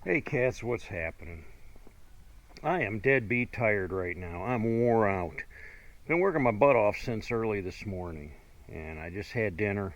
Hey cats, what's happening? I am deadbeat tired right now. I'm wore out. Been working my butt off since early this morning, and I just had dinner.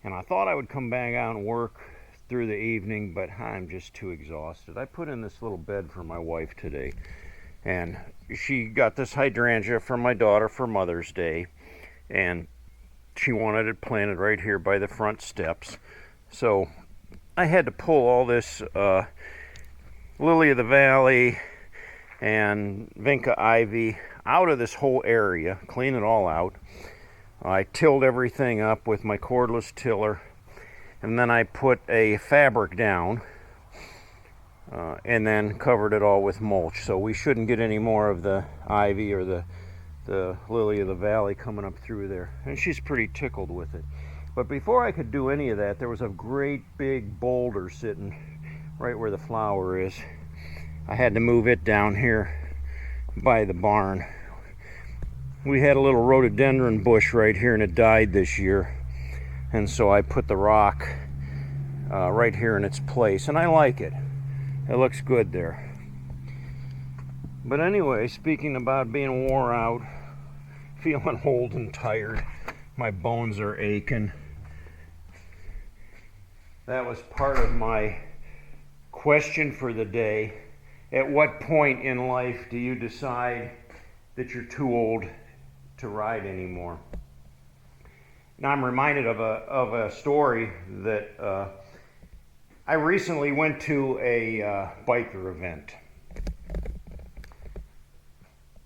And I thought I would come back out and work through the evening, but I'm just too exhausted. I put in this little bed for my wife today, and she got this hydrangea from my daughter for Mother's Day, and she wanted it planted right here by the front steps. So I had to pull all this lily of the valley and vinca ivy out of this whole area, clean it all out. I tilled everything up with my cordless tiller, and then I put a fabric down and then covered it all with mulch, so we shouldn't get any more of the ivy or the lily of the valley coming up through there. And she's pretty tickled with it. But before I could do any of that, there was a great big boulder sitting right where the flower is. I had to move it down here by the barn. We had a little rhododendron bush right here and it died this year, and so I put the rock right here in its place, and I like it. It looks good there. But anyway, speaking about being wore out, feeling old and tired, my bones are aching. That was part of my question for the day. At what point in life do you decide that you're too old to ride anymore? Now I'm reminded of a story that I recently went to a biker event.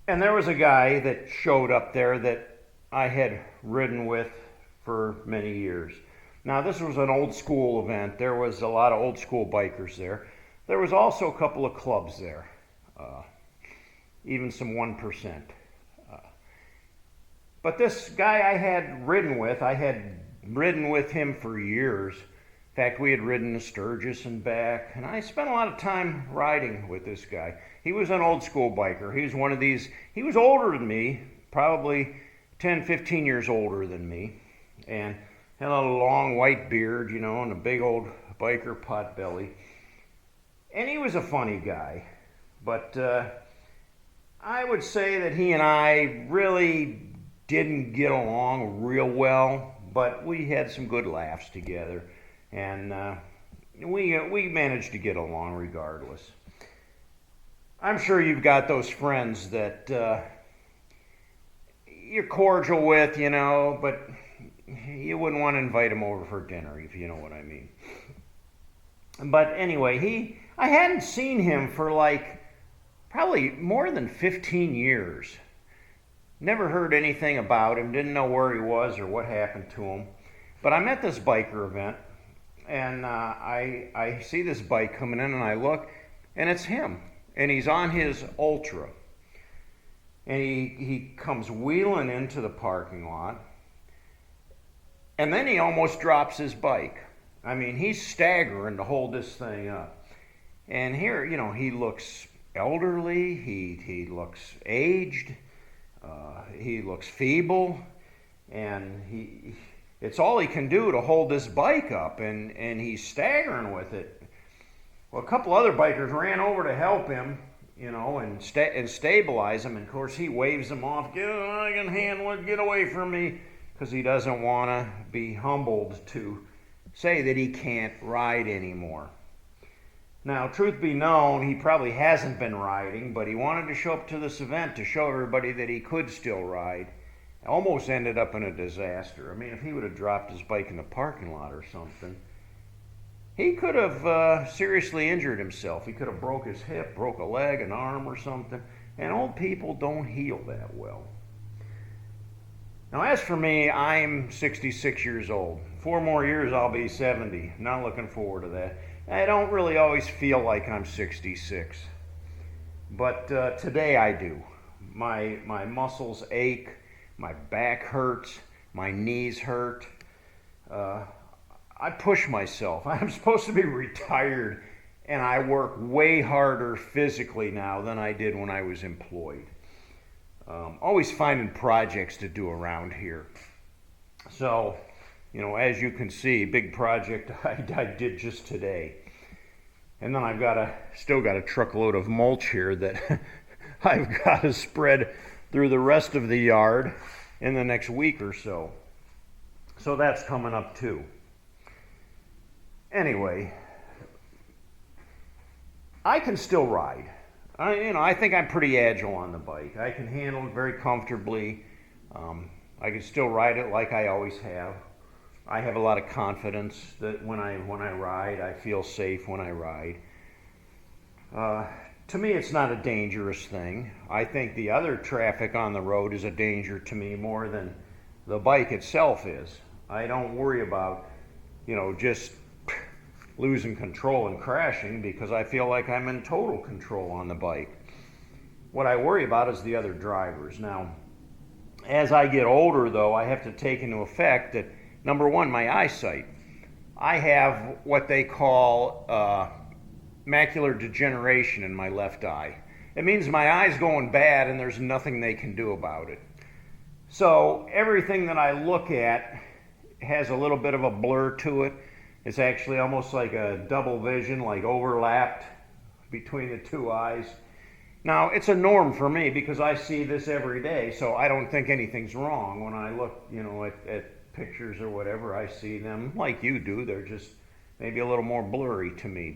And there was a guy that showed up there that I had ridden with for many years. Now this was an old school event. There was a lot of old school bikers there. There was also a couple of clubs there, even some 1%. But this guy I had ridden with him for years. In fact, we had ridden to Sturgis and back, and I spent a lot of time riding with this guy. He was an old school biker. He was one of these, he was older than me, probably 10, 15 years older than me, and had a long white beard, and a big old biker potbelly. And he was a funny guy, but I would say that he and I really didn't get along real well, but we had some good laughs together, and we managed to get along regardless. I'm sure you've got those friends that you're cordial with, but you wouldn't want to invite them over for dinner, if you know what I mean. But anyway, I hadn't seen him for probably more than 15 years. Never heard anything about him, didn't know where he was or what happened to him. But I'm at this biker event, and I see this bike coming in, and I look, and it's him. And he's on his Ultra. And he comes wheeling into the parking lot, and then he almost drops his bike. I mean, he's staggering to hold this thing up. And here, he looks elderly, he looks aged, he looks feeble, and it's all he can do to hold this bike up, and he's staggering with it. Well, a couple other bikers ran over to help him, and stabilize him, and of course he waves them off, I can handle it, get away from me, because he doesn't want to be humbled to say that he can't ride anymore. Now, truth be known, he probably hasn't been riding, but he wanted to show up to this event to show everybody that he could still ride. Almost ended up in a disaster. I mean, if he would have dropped his bike in the parking lot or something, he could have seriously injured himself. He could have broke his hip, broke a leg, an arm or something. And old people don't heal that well. Now, as for me, I'm 66 years old. 4 more years, I'll be 70. Not looking forward to that. I don't really always feel like I'm 66. But today I do. My muscles ache. My back hurts. My knees hurt. I push myself. I'm supposed to be retired, and I work way harder physically now than I did when I was employed. Always finding projects to do around here. So, as you can see, big project I did just today. And then still got a truckload of mulch here that I've got to spread through the rest of the yard in the next week or so. So that's coming up too. Anyway, I can still ride. I think I'm pretty agile on the bike. I can handle it very comfortably. I can still ride it like I always have. I have a lot of confidence that when I ride, I feel safe when I ride. To me, it's not a dangerous thing. I think the other traffic on the road is a danger to me more than the bike itself is. I don't worry about, just losing control and crashing because I feel like I'm in total control on the bike. What I worry about is the other drivers. Now, as I get older, though, I have to take into effect that, number one, my eyesight. I have what they call macular degeneration in my left eye. It means my eye's going bad and there's nothing they can do about it. So everything that I look at has a little bit of a blur to it. It's actually almost like a double vision, like overlapped between the two eyes. Now, it's a norm for me because I see this every day, so I don't think anything's wrong. When I look, at pictures or whatever, I see them like you do. They're just maybe a little more blurry to me,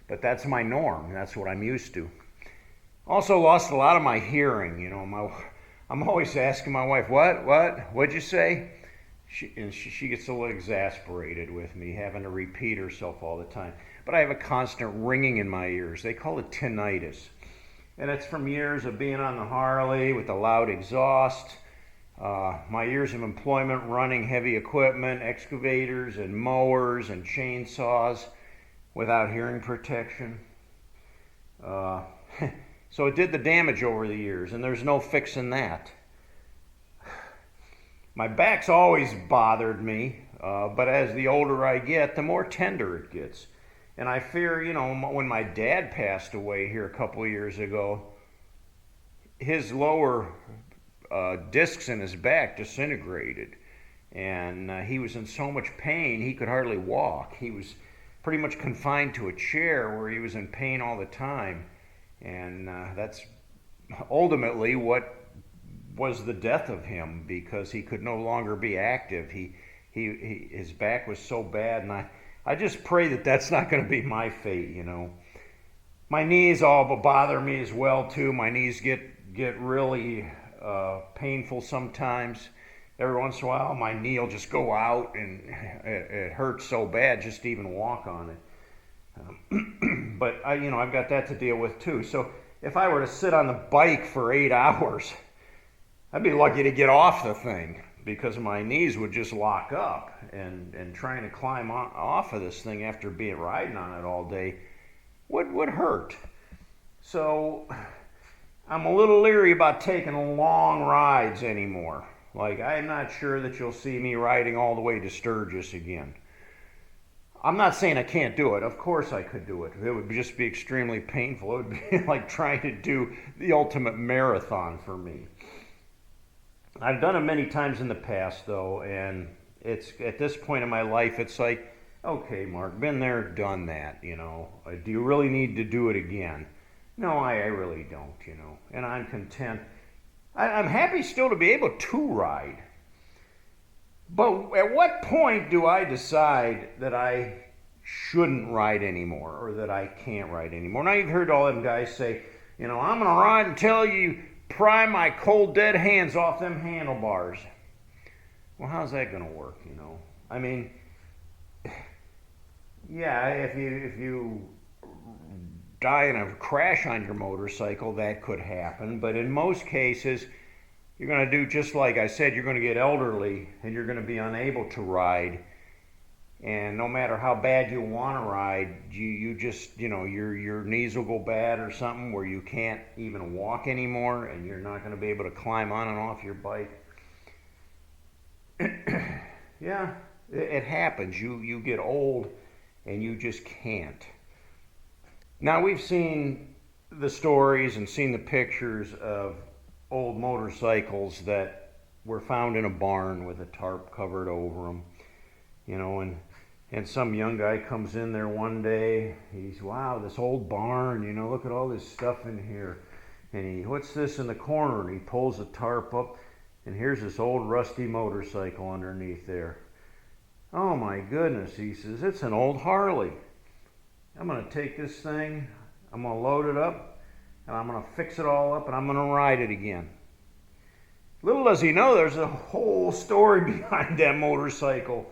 but that's my norm. That's what I'm used to. Also lost a lot of my hearing. I'm always asking my wife, what'd you say? She gets a little exasperated with me having to repeat herself all the time. But I have a constant ringing in my ears. They call it tinnitus. And it's from years of being on the Harley with the loud exhaust, my years of employment running heavy equipment, excavators and mowers and chainsaws without hearing protection. So it did the damage over the years, and there's no fixing that. My back's always bothered me, but as the older I get, the more tender it gets. And I fear, when my dad passed away here a couple of years ago, his lower discs in his back disintegrated. And he was in so much pain, he could hardly walk. He was pretty much confined to a chair where he was in pain all the time. And that's ultimately what was the death of him, because he could no longer be active. His back was so bad, and I just pray that that's not going to be my fate. My knees all bother me as well too. My knees get really painful sometimes. Every once in a while, my knee will just go out, and it hurts so bad just to even walk on it. But I've got that to deal with too. So if I were to sit on the bike for 8 hours, I'd be lucky to get off the thing, because my knees would just lock up, and trying to climb off of this thing after riding on it all day would hurt. So I'm a little leery about taking long rides anymore. Like, I'm not sure that you'll see me riding all the way to Sturgis again. I'm not saying I can't do it. Of course I could do it. It would just be extremely painful. It would be like trying to do the ultimate marathon for me. I've done it many times in the past, though, and it's at this point in my life, it's like, okay, Mark, been there, done that, Do you really need to do it again? No, I really don't, and I'm content. I'm happy still to be able to ride. But at what point do I decide that I shouldn't ride anymore, or that I can't ride anymore? Now, you've heard all them guys say, I'm going to ride until you pry my cold dead hands off them handlebars. Well, how's that going to work, I mean, yeah, if you die in a crash on your motorcycle, that could happen. But in most cases, you're going to do just like I said. You're going to get elderly, and you're going to be unable to ride. And no matter how bad you want to ride, you just, your knees will go bad or something where you can't even walk anymore, and you're not going to be able to climb on and off your bike. Yeah, it happens. You get old, and you just can't. Now, we've seen the stories and seen the pictures of old motorcycles that were found in a barn with a tarp covered over them, and And some young guy comes in there one day. He's, wow, this old barn, you know, look at all this stuff in here. And what's this in the corner? And he pulls the tarp up, and here's this old rusty motorcycle underneath there. Oh my goodness, he says, it's an old Harley. I'm going to take this thing, I'm going to load it up, and I'm going to fix it all up, and I'm going to ride it again. Little does he know there's a whole story behind that motorcycle.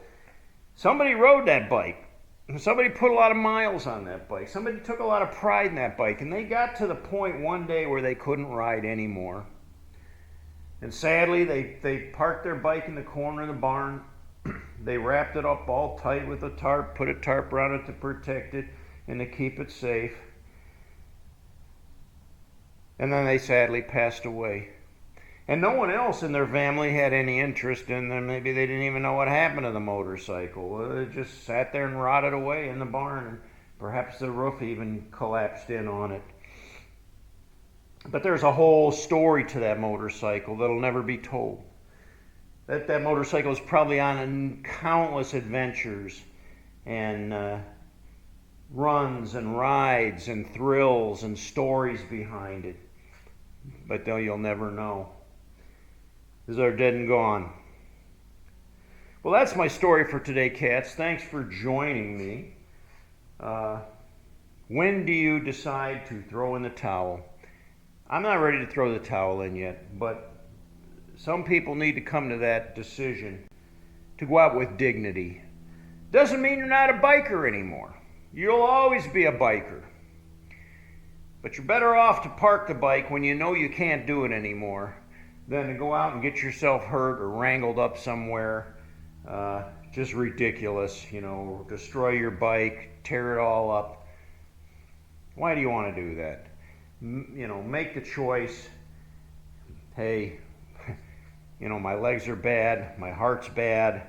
Somebody rode that bike. Somebody put a lot of miles on that bike. Somebody took a lot of pride in that bike, and they got to the point one day where they couldn't ride anymore. And sadly, they parked their bike in the corner of the barn. They wrapped it up all tight with a tarp, put a tarp around it to protect it and to keep it safe. And then they sadly passed away. And no one else in their family had any interest in them. Maybe they didn't even know what happened to the motorcycle. It just sat there and rotted away in the barn. And perhaps the roof even collapsed in on it. But there's a whole story to that motorcycle that'll never be told. That motorcycle is probably on countless adventures and runs and rides and thrills and stories behind it. But you'll never know, because they're dead and gone. Well, that's my story for today, cats. Thanks for joining me. When do you decide to throw in the towel? I'm not ready to throw the towel in yet, but some people need to come to that decision to go out with dignity. Doesn't mean you're not a biker anymore. You'll always be a biker. But you're better off to park the bike when you know you can't do it anymore than to go out and get yourself hurt or wrangled up somewhere. Just ridiculous, you know, destroy your bike, tear it all up. Why do you want to do that? You know, make the choice. Hey, you know, my legs are bad, my heart's bad,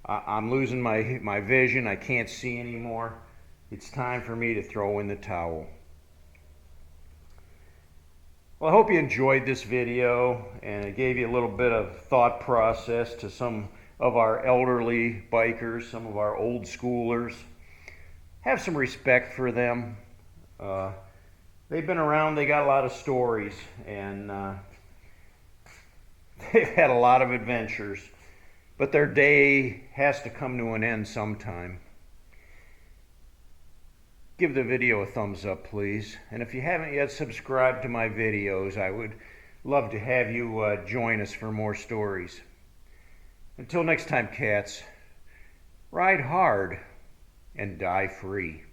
I'm losing my vision, I can't see anymore. It's time for me to throw in the towel. Well, I hope you enjoyed this video and it gave you a little bit of thought process to some of our elderly bikers, some of our old schoolers. Have some respect for them. They've been around, they got a lot of stories, and they've had a lot of adventures, but their day has to come to an end sometime. Give the video a thumbs up, please. And if you haven't yet subscribed to my videos, I would love to have you join us for more stories. Until next time, cats, ride hard and die free.